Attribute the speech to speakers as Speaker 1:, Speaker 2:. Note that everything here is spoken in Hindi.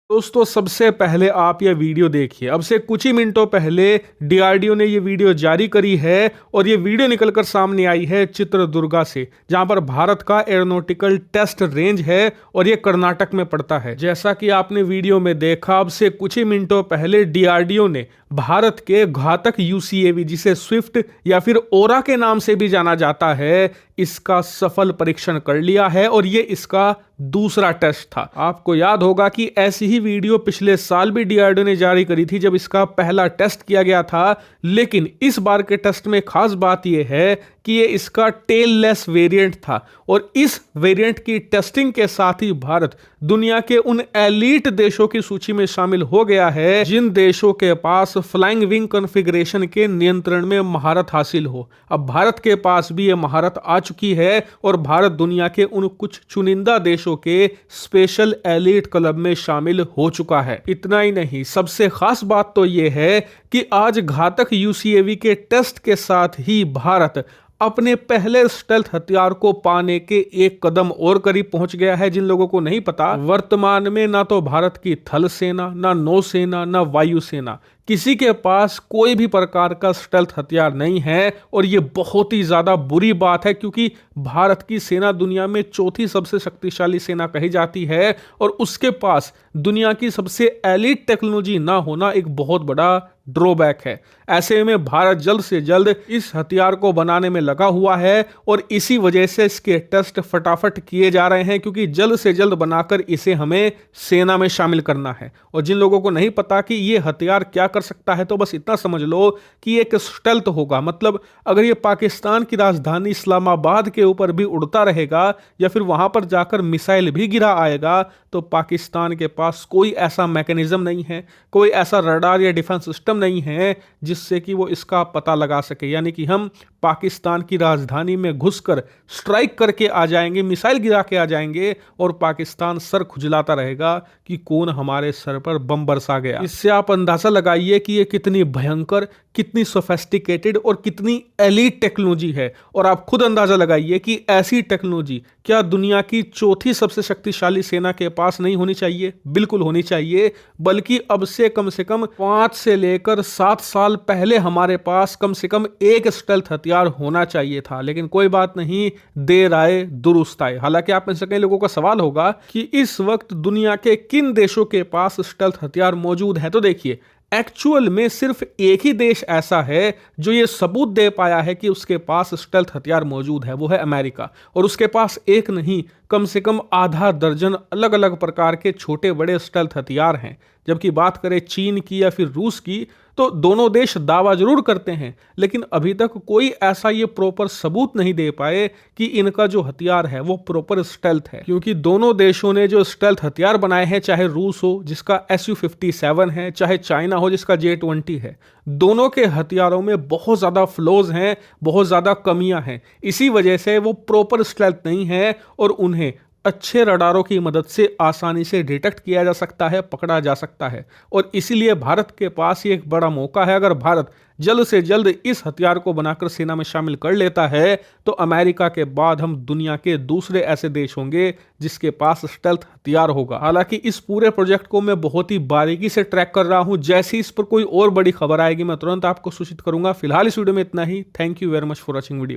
Speaker 1: दोस्तों सबसे पहले आप ये वीडियो देखिए। अब से कुछ ही मिनटों पहले डीआरडीओ ने ये वीडियो जारी करी है और ये वीडियो निकलकर सामने आई है चित्रदुर्गा से, जहां पर भारत का एरोनॉटिकल टेस्ट रेंज है और ये कर्नाटक में पड़ता है। जैसा कि आपने वीडियो में देखा, अब से कुछ ही मिनटों पहले डीआरडीओ ने भारत के घातक यूसीएवी, जिसे स्विफ्ट या फिर ओरा के नाम से भी जाना जाता है, इसका सफल परीक्षण कर लिया है और ये इसका दूसरा टेस्ट था। आपको याद होगा कि ऐसी ही वीडियो पिछले साल भी डीआरडीओ ने जारी करी थी जब इसका पहला टेस्ट किया गया था, लेकिन इस बार के टेस्ट में खास बात यह है कि ये इसका टेललेस वेरिएंट था और इस वेरिएंट की टेस्टिंग के साथ ही भारत दुनिया के उन एलीट देशों की सूची में शामिल हो गया है जिन देशों के पास फ्लाइंग विंग कॉन्फ़िगरेशन के नियंत्रण में महारत हासिल हो। अब भारत के पास भी ये महारत आ चुकी है और भारत दुनिया के उन कुछ चुनिंदा देशों के स्पेशल एलीट क्लब में शामिल हो चुका है। इतना ही नहीं, सबसे खास बात तो ये है कि आज घातक यूसीएवी के टेस्ट के साथ ही भारत अपने पहले स्टेल्थ हथियार को पाने के एक कदम और करीब पहुंच गया है। जिन लोगों को नहीं पता, वर्तमान में ना तो भारत की थल सेना, ना नौसेना, ना वायुसेना, किसी के पास कोई भी प्रकार का स्टेल्थ हथियार नहीं है और ये बहुत ही ज्यादा बुरी बात है, क्योंकि भारत की सेना दुनिया में चौथी सबसे शक्तिशाली सेना कही जाती है और उसके पास दुनिया की सबसे एलीट टेक्नोलॉजी ना होना एक बहुत बड़ा ड्रॉबैक है। ऐसे में भारत जल्द से जल्द इस हथियार को बनाने में लगा हुआ है और इसी वजह से इसके टेस्ट फटाफट किए जा रहे हैं, क्योंकि जल्द से जल्द बनाकर इसे हमें सेना में शामिल करना है। और जिन लोगों को नहीं पता कि ये हथियार क्या कर सकता है, तो बस इतना समझ लो कि ये एक स्टेल्थ होगा। मतलब अगर ये पाकिस्तान की राजधानी इस्लामाबाद के ऊपर भी उड़ता रहेगा या फिर वहां पर जाकर मिसाइल भी गिरा आएगा, तो पाकिस्तान के पास कोई ऐसा मैकेनिज्म नहीं है, कोई ऐसा रडार या डिफेंस सिस्टम नहीं है जिससे कि वो इसका पता लगा सके। यानी कि हम पाकिस्तान की राजधानी में घुसकर स्ट्राइक करके आ जाएंगे, मिसाइल गिरा के आ जाएंगे और पाकिस्तान सर खुजलाता रहेगा कि कौन हमारे सर पर बम बरसा गया। इससे आप अंदाजा लगाइए कि ये कितनी भयंकर, कितनी सोफेस्टिकेटेड और कितनी एलीट टेक्नोलॉजी है। और आप खुद अंदाजा लगाइए कि ऐसी टेक्नोलॉजी क्या दुनिया की चौथी सबसे शक्तिशाली सेना के पास नहीं होनी चाहिए? बिल्कुल होनी चाहिए, बल्कि अब से कम 5 से लेकर 7 साल पहले हमारे पास कम से कम एक स्टेल्थ हथियार होना चाहिए था। लेकिन कोई बात नहीं, देर आए दुरुस्त आए। हालांकि आप में से कई लोगों का सवाल होगा कि इस वक्त दुनिया के किन देशों के पास स्टेल्थ हथियार मौजूद है। तो देखिए, एक्चुअल में सिर्फ एक ही देश ऐसा है जो ये सबूत दे पाया है कि उसके पास स्टेल्थ हथियार मौजूद है, वो है अमेरिका। और उसके पास एक नहीं, कम से कम आधा दर्जन अलग अलग प्रकार के छोटे बड़े स्टेल्थ हथियार हैं। जबकि बात करें चीन की या फिर रूस की, तो दोनों देश दावा जरूर करते हैं, लेकिन अभी तक कोई ऐसा ये प्रॉपर सबूत नहीं दे पाए कि इनका जो हथियार है वो प्रॉपर स्टेल्थ है। क्योंकि दोनों देशों ने जो स्टेल्थ हथियार बनाए हैं, चाहे रूस हो जिसका SU-57 है, चाहे चाइना हो जिसका J-20 है, दोनों के हथियारों में बहुत ज्यादा फ्लॉज हैं, बहुत ज्यादा कमियां हैं। इसी वजह से वो प्रॉपर स्टेल्थ नहीं है और उन्हें अच्छे रडारों की मदद से आसानी से डिटेक्ट किया जा सकता है, पकड़ा जा सकता है। और इसीलिए भारत के पास ये एक बड़ा मौका है। अगर भारत जल्द से जल्द इस हथियार को बनाकर सेना में शामिल कर लेता है, तो अमेरिका के बाद हम दुनिया के दूसरे ऐसे देश होंगे जिसके पास स्टेल्थ हथियार होगा। हालांकि इस पूरे प्रोजेक्ट को मैं बहुत ही बारीकी से ट्रैक कर रहा हूं। जैसे इस पर कोई और बड़ी खबर आएगी मैं तुरंत आपको सूचित करूंगा। फिलहाल इस वीडियो में इतना ही। Thank you very much for watching video.